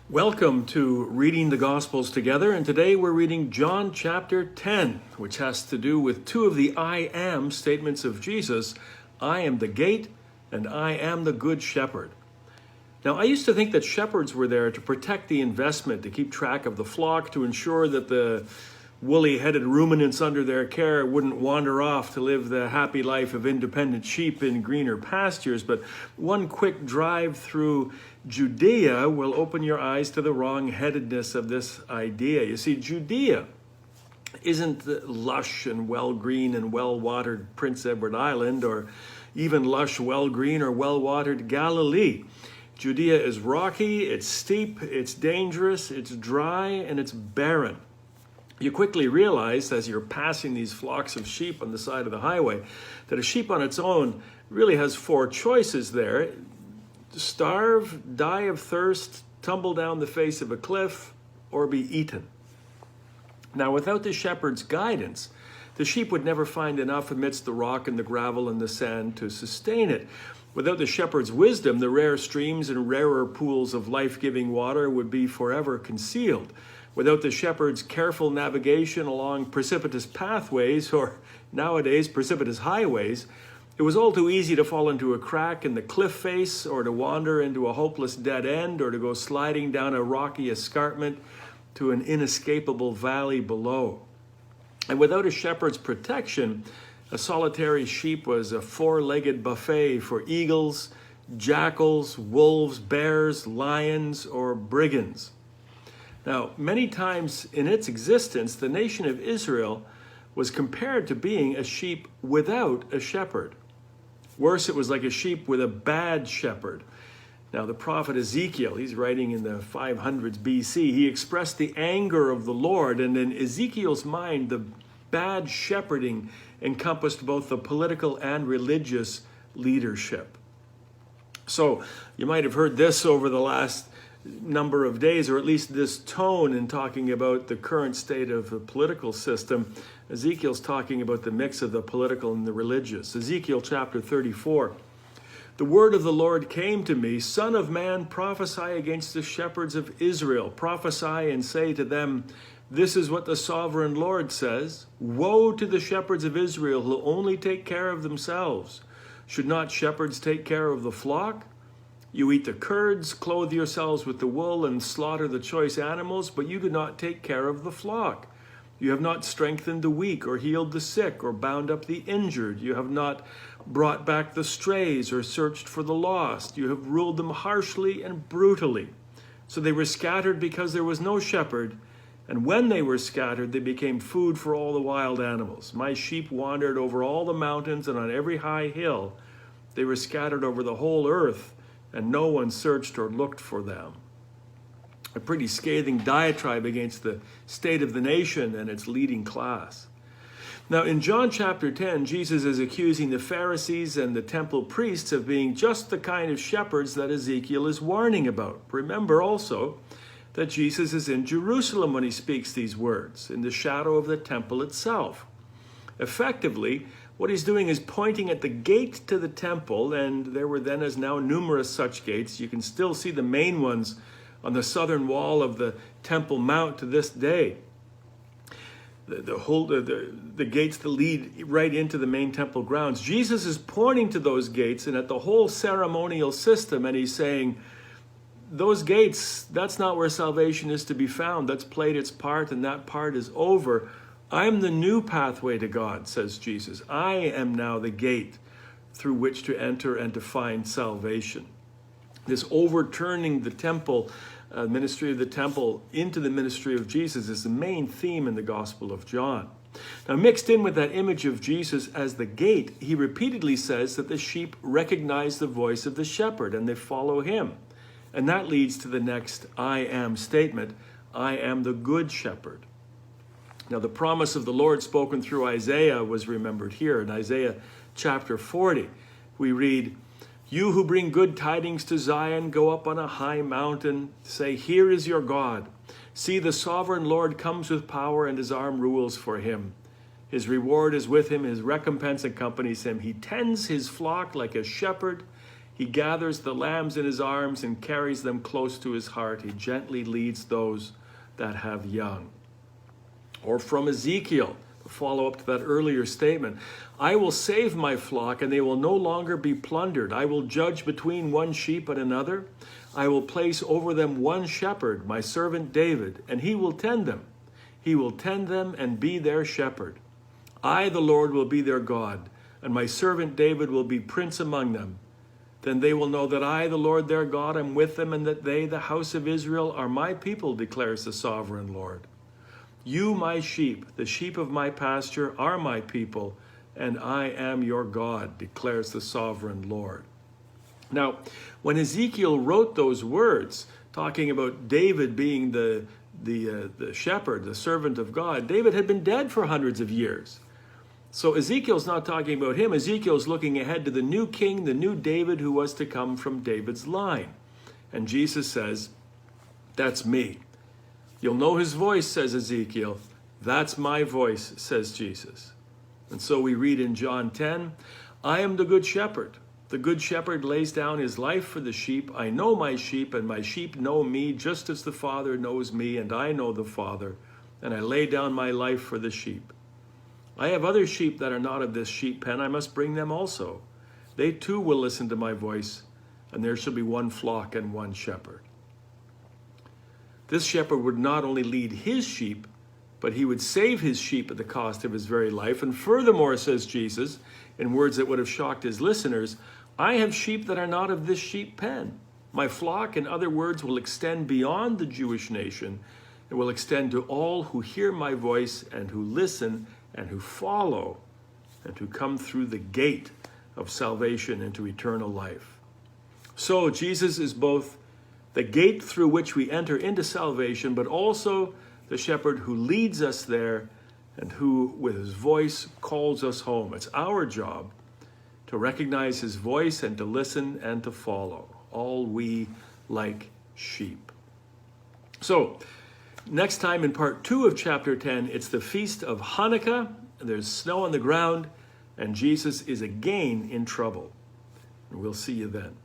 Welcome to Reading the Gospels Together, and today we're reading John chapter 10, which has to do with two of the I am statements of Jesus. I am the gate, and I am the good shepherd. Now, I used to think that shepherds were there to protect the investment, to keep track of the flock, to ensure that the woolly-headed ruminants under their care wouldn't wander off to live the happy life of independent sheep in greener pastures. But one quick drive through Judea will open your eyes to the wrong-headedness of this idea. You see, Judea isn't the lush and well-green and well-watered Prince Edward Island, or even lush, well-green or well-watered Galilee. Judea is rocky, it's steep, it's dangerous, it's dry, and it's barren. You quickly realize as you're passing these flocks of sheep on the side of the highway that a sheep on its own really has four choices there: starve, die of thirst, tumble down the face of a cliff, or be eaten. Now, without the shepherd's guidance, the sheep would never find enough amidst the rock and the gravel and the sand to sustain it. Without the shepherd's wisdom, the rare streams and rarer pools of life-giving water would be forever concealed. Without the shepherd's careful navigation along precipitous pathways, or nowadays precipitous highways, it was all too easy to fall into a crack in the cliff face, or to wander into a hopeless dead end, or to go sliding down a rocky escarpment to an inescapable valley below. And without a shepherd's protection, a solitary sheep was a four-legged buffet for eagles, jackals, wolves, bears, lions, or brigands. Now, many times in its existence, the nation of Israel was compared to being a sheep without a shepherd. Worse, it was like a sheep with a bad shepherd. Now, the prophet Ezekiel, he's writing in the 500s BC, he expressed the anger of the Lord, and in Ezekiel's mind, the bad shepherding encompassed both the political and religious leadership. So, you might have heard this over the last number of days, or at least this tone in talking about the current state of the political system. Ezekiel's talking about the mix of the political and the religious. Ezekiel chapter 34. The word of the Lord came to me, Son of man, prophesy against the shepherds of Israel. Prophesy and say to them, this is what the sovereign Lord says. Woe to the shepherds of Israel who only take care of themselves. Should not shepherds take care of the flock? You eat the curds, clothe yourselves with the wool, and slaughter the choice animals, but you do not take care of the flock. You have not strengthened the weak, or healed the sick, or bound up the injured. You have not brought back the strays, or searched for the lost. You have ruled them harshly and brutally. So they were scattered because there was no shepherd, and when they were scattered, they became food for all the wild animals. My sheep wandered over all the mountains and on every high hill. They were scattered over the whole earth, and no one searched or looked for them. A pretty scathing diatribe against the state of the nation and its leading class. Now, in John chapter 10, Jesus is accusing the Pharisees and the temple priests of being just the kind of shepherds that Ezekiel is warning about. Remember also that Jesus is in Jerusalem when he speaks these words, in the shadow of the temple itself. Effectively, what he's doing is pointing at the gate to the temple, and there were then as now numerous such gates. You can still see the main ones on the southern wall of the Temple Mount to this day. The gates that lead right into the main temple grounds. Jesus is pointing to those gates and at the whole ceremonial system, and he's saying, those gates, that's not where salvation is to be found. That's played its part, and that part is over. I'm the new pathway to God, says Jesus. I am now the gate through which to enter and to find salvation. This overturning the temple, ministry of the temple into the ministry of Jesus is the main theme in the Gospel of John. Now, mixed in with that image of Jesus as the gate, he repeatedly says that the sheep recognize the voice of the shepherd and they follow him. And that leads to the next I am statement, I am the good shepherd. Now, the promise of the Lord spoken through Isaiah was remembered here. In Isaiah chapter 40, we read, you who bring good tidings to Zion, go up on a high mountain, say, here is your God. See, the sovereign Lord comes with power, and his arm rules for him. His reward is with him, his recompense accompanies him. He tends his flock like a shepherd. He gathers the lambs in his arms and carries them close to his heart. He gently leads those that have young. Or from Ezekiel, the follow-up to that earlier statement, I will save my flock, and they will no longer be plundered. I will judge between one sheep and another. I will place over them one shepherd, my servant David, and he will tend them. He will tend them and be their shepherd. I, the Lord, will be their God, and my servant David will be prince among them. Then they will know that I, the Lord their God, am with them, and that they, the house of Israel, are my people, declares the sovereign Lord. You, my sheep, the sheep of my pasture, are my people, and I am your God, declares the sovereign Lord. Now, when Ezekiel wrote those words, talking about David being the shepherd, the servant of God, David had been dead for hundreds of years. So Ezekiel's not talking about him. Ezekiel's looking ahead to the new king, the new David, who was to come from David's line. And Jesus says, that's me. You'll know his voice, says Ezekiel. That's my voice, says Jesus. And so we read in John 10, I am the good shepherd. The good shepherd lays down his life for the sheep. I know my sheep, and my sheep know me, just as the Father knows me, and I know the Father, and I lay down my life for the sheep. I have other sheep that are not of this sheep pen. I must bring them also. They too will listen to my voice, and there shall be one flock and one shepherd. This shepherd would not only lead his sheep, but he would save his sheep at the cost of his very life. And furthermore, says Jesus, in words that would have shocked his listeners, I have sheep that are not of this sheep pen. My flock, in other words, will extend beyond the Jewish nation. It will extend to all who hear my voice and who listen and who follow and who come through the gate of salvation into eternal life. So Jesus is both the gate through which we enter into salvation, but also the shepherd who leads us there and who, with his voice, calls us home. It's our job to recognize his voice and to listen and to follow, all we like sheep. So, next time in part 2 of chapter 10, it's the Feast of Hanukkah. There's snow on the ground, and Jesus is again in trouble. And we'll see you then.